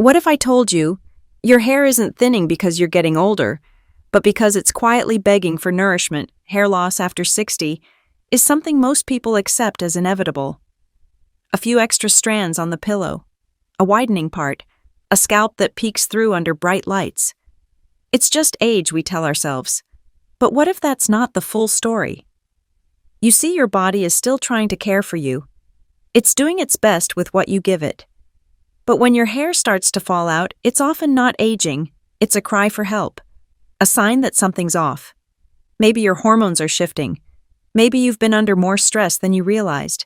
What if I told you your hair isn't thinning because you're getting older, but because it's quietly begging for nourishment? Hair loss after 60 is something most people accept as inevitable. A few extra strands on the pillow, a widening part, a scalp that peeks through under bright lights. It's just age, we tell ourselves. But what if that's not the full story? You see, your body is still trying to care for you. It's doing its best with what you give it. But when your hair starts to fall out, it's often not aging, it's a cry for help, a sign that something's off. Maybe your hormones are shifting. Maybe you've been under more stress than you realized.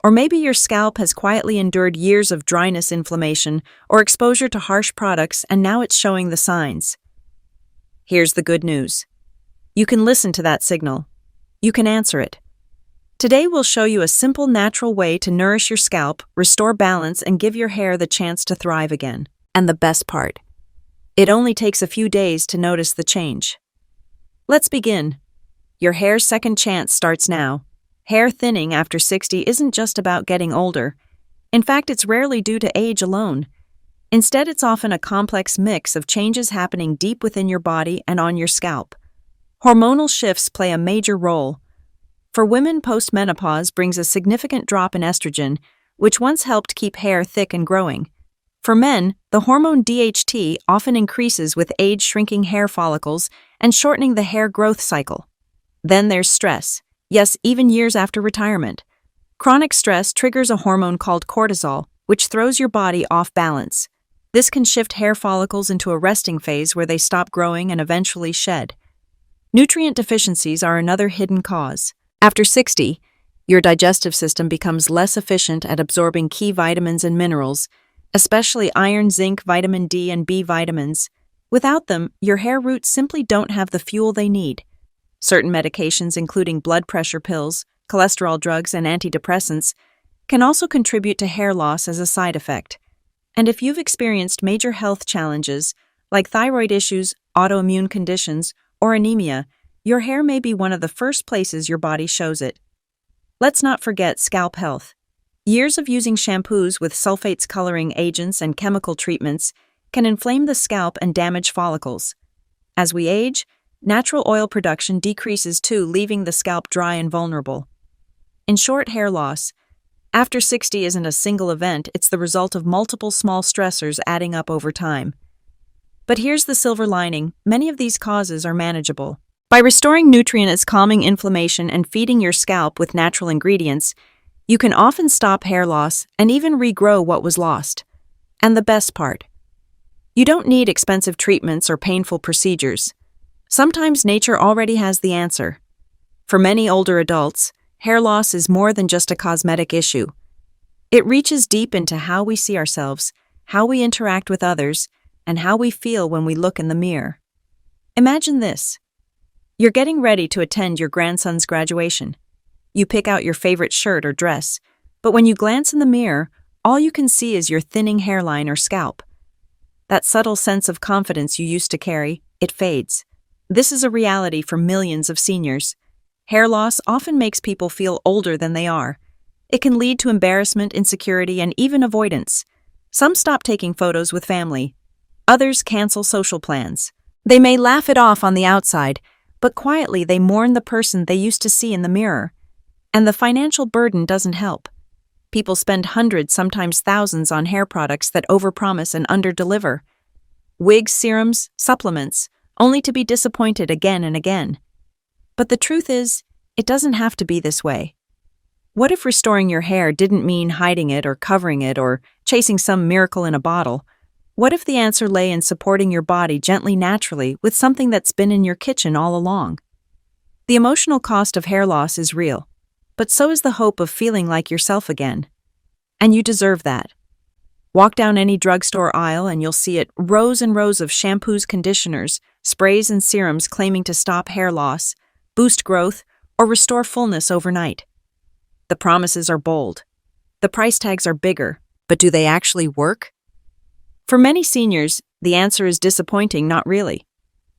Or maybe your scalp has quietly endured years of dryness, inflammation, or exposure to harsh products, and now it's showing the signs. Here's the good news. You can listen to that signal. You can answer it. Today we'll show you a simple, natural way to nourish your scalp, restore balance, and give your hair the chance to thrive again. And the best part, it only takes a few days to notice the change. Let's begin. Your hair's second chance starts now. Hair thinning after 60 isn't just about getting older. In fact, it's rarely due to age alone. Instead, it's often a complex mix of changes happening deep within your body and on your scalp. Hormonal shifts play a major role. For women, postmenopause brings a significant drop in estrogen, which once helped keep hair thick and growing. For men, the hormone DHT often increases with age, shrinking hair follicles and shortening the hair growth cycle. Then there's stress. Yes, even years after retirement. Chronic stress triggers a hormone called cortisol, which throws your body off balance. This can shift hair follicles into a resting phase where they stop growing and eventually shed. Nutrient deficiencies are another hidden cause. After 60, your digestive system becomes less efficient at absorbing key vitamins and minerals, especially iron, zinc, vitamin D, and B vitamins. Without them, your hair roots simply don't have the fuel they need. Certain medications, including blood pressure pills, cholesterol drugs, and antidepressants, can also contribute to hair loss as a side effect. And if you've experienced major health challenges, like thyroid issues, autoimmune conditions, or anemia, your hair may be one of the first places your body shows it. Let's not forget scalp health. Years of using shampoos with sulfates, coloring agents, and chemical treatments can inflame the scalp and damage follicles. As we age, natural oil production decreases too, leaving the scalp dry and vulnerable. In short, hair loss after 60 isn't a single event, it's the result of multiple small stressors adding up over time. But here's the silver lining: many of these causes are manageable. By restoring nutrients, calming inflammation, and feeding your scalp with natural ingredients, you can often stop hair loss and even regrow what was lost. And the best part, you don't need expensive treatments or painful procedures. Sometimes nature already has the answer. For many older adults, hair loss is more than just a cosmetic issue. It reaches deep into how we see ourselves, how we interact with others, and how we feel when we look in the mirror. Imagine this. You're getting ready to attend your grandson's graduation. You pick out your favorite shirt or dress, but when you glance in the mirror, all you can see is your thinning hairline or scalp. That subtle sense of confidence you used to carry, it fades. This is a reality for millions of seniors. Hair loss often makes people feel older than they are. It can lead to embarrassment, insecurity, and even avoidance. Some stop taking photos with family. Others cancel social plans. They may laugh it off on the outside, but quietly they mourn the person they used to see in the mirror. And the financial burden doesn't help. People spend hundreds, sometimes thousands, on hair products that overpromise and underdeliver. Wigs, serums, supplements, only to be disappointed again and again. But the truth is, it doesn't have to be this way. What if restoring your hair didn't mean hiding it or covering it or chasing some miracle in a bottle? What if the answer lay in supporting your body gently, naturally, with something that's been in your kitchen all along? The emotional cost of hair loss is real, but so is the hope of feeling like yourself again. And you deserve that. Walk down any drugstore aisle and you'll see it, rows and rows of shampoos, conditioners, sprays, and serums claiming to stop hair loss, boost growth, or restore fullness overnight. The promises are bold. The price tags are bigger, but do they actually work? For many seniors, the answer is disappointing, not really.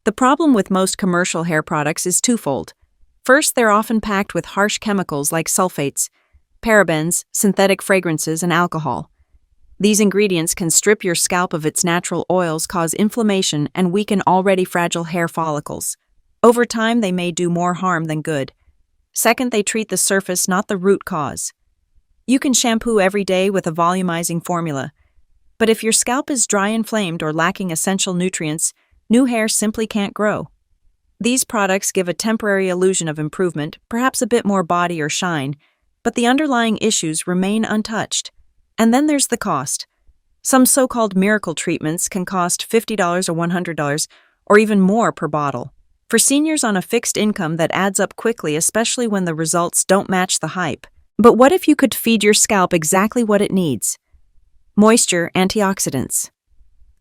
The problem with most commercial hair products is twofold. First, they're often packed with harsh chemicals like sulfates, parabens, synthetic fragrances, and alcohol. These ingredients can strip your scalp of its natural oils, cause inflammation, and weaken already fragile hair follicles. Over time, they may do more harm than good. Second, they treat the surface, not the root cause. You can shampoo every day with a volumizing formula, but if your scalp is dry, inflamed, or lacking essential nutrients, new hair simply can't grow. These products give a temporary illusion of improvement, perhaps a bit more body or shine, but the underlying issues remain untouched. And then there's the cost. Some so-called miracle treatments can cost $50 or $100 or even more per bottle. For seniors on a fixed income, that adds up quickly, especially when the results don't match the hype. But what if you could feed your scalp exactly what it needs? Moisture, antioxidants,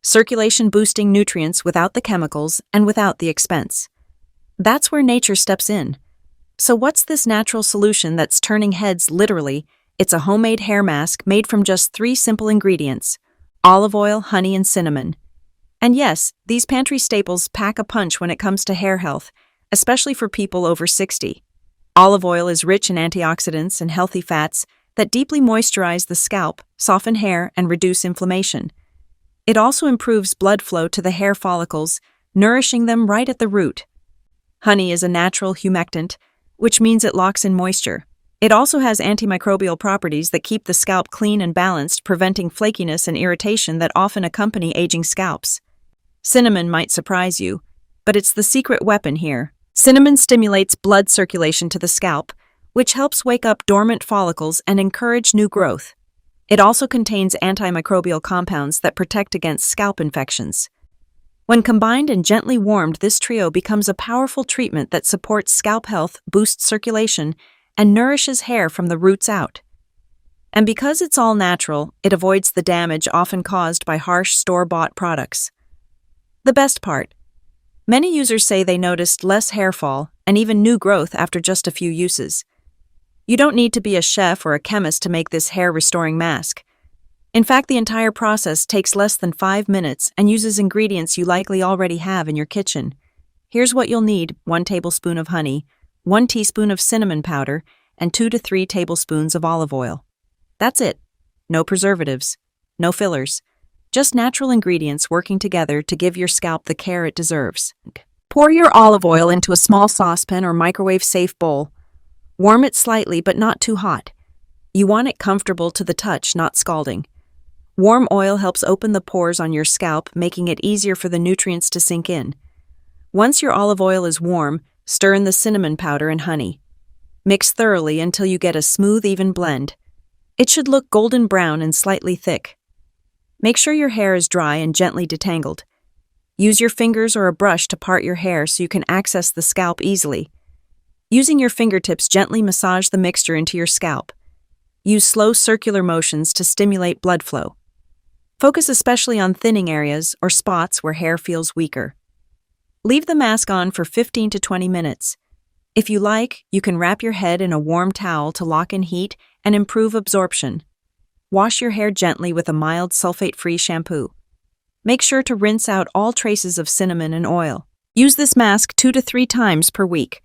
circulation-boosting nutrients without the chemicals and without the expense. That's where nature steps in. So what's this natural solution that's turning heads literally? It's a homemade hair mask made from just 3 simple ingredients: olive oil, honey, and cinnamon. And yes, these pantry staples pack a punch when it comes to hair health, especially for people over 60. Olive oil is rich in antioxidants and healthy fats that deeply moisturize the scalp, soften hair, and reduce inflammation. It also improves blood flow to the hair follicles, nourishing them right at the root. Honey is a natural humectant, which means it locks in moisture. It also has antimicrobial properties that keep the scalp clean and balanced, preventing flakiness and irritation that often accompany aging scalps. Cinnamon might surprise you, but it's the secret weapon here. Cinnamon stimulates blood circulation to the scalp, which helps wake up dormant follicles and encourage new growth. It also contains antimicrobial compounds that protect against scalp infections. When combined and gently warmed, this trio becomes a powerful treatment that supports scalp health, boosts circulation, and nourishes hair from the roots out. And because it's all natural, it avoids the damage often caused by harsh store-bought products. The best part: many users say they noticed less hair fall and even new growth after just a few uses. You don't need to be a chef or a chemist to make this hair-restoring mask. In fact, the entire process takes less than 5 minutes and uses ingredients you likely already have in your kitchen. Here's what you'll need: 1 tablespoon of honey, 1 teaspoon of cinnamon powder, and 2 to 3 tablespoons of olive oil. That's it. No preservatives, no fillers, just natural ingredients working together to give your scalp the care it deserves. Pour your olive oil into a small saucepan or microwave-safe bowl. Warm it slightly, but not too hot. You want it comfortable to the touch, not scalding. Warm oil helps open the pores on your scalp, making it easier for the nutrients to sink in. Once your olive oil is warm, stir in the cinnamon powder and honey. Mix thoroughly until you get a smooth, even blend. It should look golden brown and slightly thick. Make sure your hair is dry and gently detangled. Use your fingers or a brush to part your hair so you can access the scalp easily. Using your fingertips, gently massage the mixture into your scalp. Use slow circular motions to stimulate blood flow. Focus especially on thinning areas or spots where hair feels weaker. Leave the mask on for 15 to 20 minutes. If you like, you can wrap your head in a warm towel to lock in heat and improve absorption. Wash your hair gently with a mild sulfate-free shampoo. Make sure to rinse out all traces of cinnamon and oil. Use this mask 2 to 3 times per week.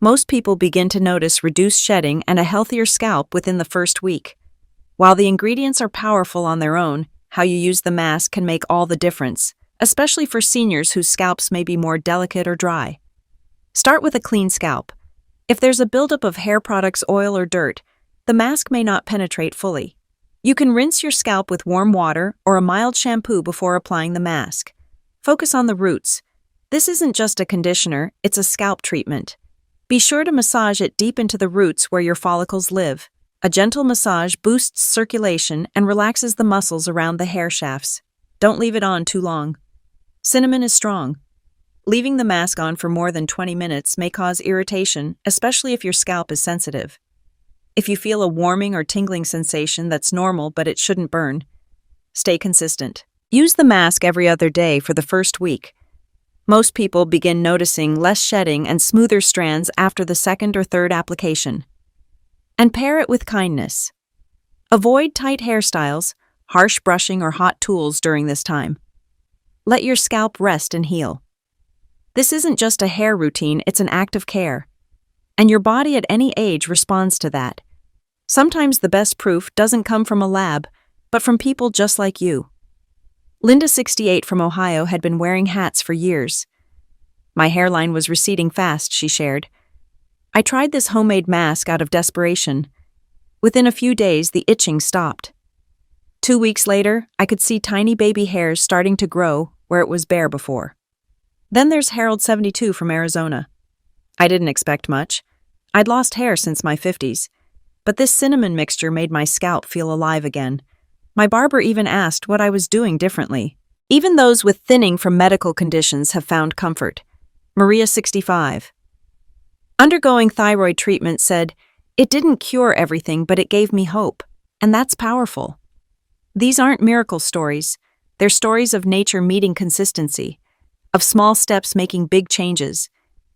Most people begin to notice reduced shedding and a healthier scalp within the first week. While the ingredients are powerful on their own, how you use the mask can make all the difference, especially for seniors whose scalps may be more delicate or dry. Start with a clean scalp. If there's a buildup of hair products, oil, or dirt, the mask may not penetrate fully. You can rinse your scalp with warm water or a mild shampoo before applying the mask. Focus on the roots. This isn't just a conditioner, it's a scalp treatment. Be sure to massage it deep into the roots where your follicles live. A gentle massage boosts circulation and relaxes the muscles around the hair shafts. Don't leave it on too long. Cinnamon is strong. Leaving the mask on for more than 20 minutes may cause irritation, especially if your scalp is sensitive. If you feel a warming or tingling sensation, that's normal, but it shouldn't burn. Stay consistent. Use the mask every other day for the first week. Most people begin noticing less shedding and smoother strands after the second or third application. And pair it with kindness. Avoid tight hairstyles, harsh brushing, or hot tools during this time. Let your scalp rest and heal. This isn't just a hair routine, it's an act of care. And your body at any age responds to that. Sometimes the best proof doesn't come from a lab, but from people just like you. Linda, 68, from Ohio, had been wearing hats for years. My hairline was receding fast, she shared. I tried this homemade mask out of desperation. Within a few days, the itching stopped. 2 weeks later, I could see tiny baby hairs starting to grow where it was bare before. Then there's Harold, 72, from Arizona. I didn't expect much. I'd lost hair since my 50s, but this cinnamon mixture made my scalp feel alive again. My barber even asked what I was doing differently. Even those with thinning from medical conditions have found comfort. Maria, 65. Undergoing thyroid treatment, said, "It didn't cure everything, but it gave me hope." And that's powerful. These aren't miracle stories. They're stories of nature meeting consistency, of small steps making big changes.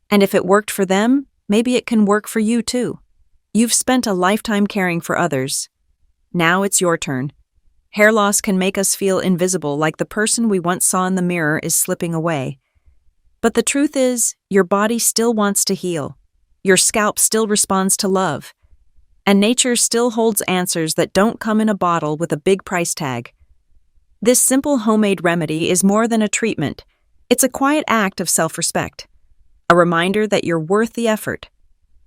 And if it worked for them, maybe it can work for you too. You've spent a lifetime caring for others. Now it's your turn. Hair loss can make us feel invisible, like the person we once saw in the mirror is slipping away. But the truth is, your body still wants to heal. Your scalp still responds to love. And nature still holds answers that don't come in a bottle with a big price tag. This simple homemade remedy is more than a treatment. It's a quiet act of self-respect. A reminder that you're worth the effort.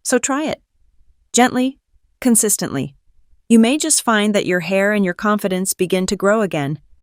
So try it. Gently, consistently. You may just find that your hair and your confidence begin to grow again.